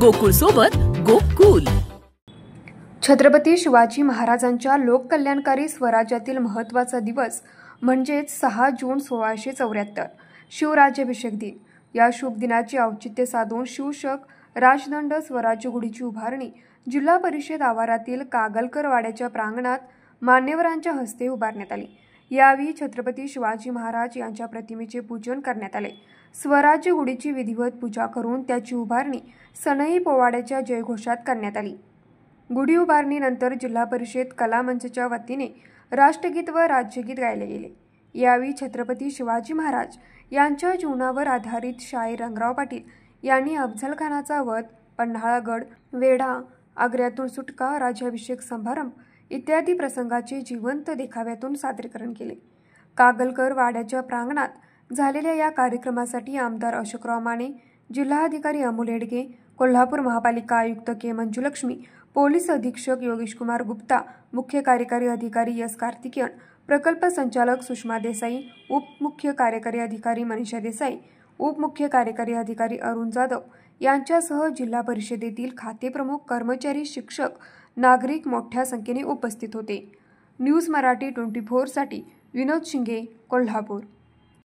गोकुळ सोबत गोकुल। छत्रपती शिवाजी महाराजांच्या लोककल्याणकारी स्वराज्यातील महत्त्वाचा दिवस म्हणजेच 6 जून 1674 शिवराज्याभिषेक दिन। या शुभ दिनाचे औचित्य साधून शिवशक राजदंड स्वराज्य गुढीची उभारणी जिल्हा परिषद आवारातील कागलकर वाड्याच्या प्रांगणात मान्यवरांच्या हस्ते उभारण्यात आली। यावेळी छत्रपती शिवाजी महाराज यांच्या प्रतिमेचे पूजन करण्यात आले। स्वराज्य गुढीची विधिवत पूजा करून त्याची उभारणी सनई पोवाड्याच्या जयघोषात करण्यात आली। गुढी उभारणीनंतर जिल्हा परिषद कला मंचच्या वतीने राष्ट्रगीत व राज्यगीत गायले गेले। यावेळी छत्रपती शिवाजी महाराज यांच्या जीवनावर आधारित शाहीर रंगराव पाटील यांनी अफझलखानाचा वध, पन्हाळागड, वेढा, आग्र्यातून सुटका, राज्याभिषेक समारंभ इत्यादी प्रसंगाचे जिवंत देखाव्यातून सादरीकरण केले। कागलकर वाड्याच्या प्रांगणात झालेल्या या कार्यक्रमासाठी आमदार अशोकराव माने, जिल्हाधिकारी अमोल येडगे, कोल्हापूर महापालिका आयुक्त के मंजुलक्ष्मी, पोलीस अधीक्षक योगेशकुमार गुप्ता, मुख्य कार्यकारी अधिकारी एस कार्तिकेयन, प्रकल्प संचालक सुषमा देसाई, उपमुख्य कार्यकारी अधिकारी मनीषा देसाई, उपमुख्य कार्यकारी अधिकारी अरुण जाधव यांच्यासह जिल्हा परिषदेतील खातेप्रमुख, कर्मचारी, शिक्षक, नागरिक मोठ्या संख्येने उपस्थित होते। न्यूज मराठी 24 साठी विनोद शिंगे, कोल्हापूर।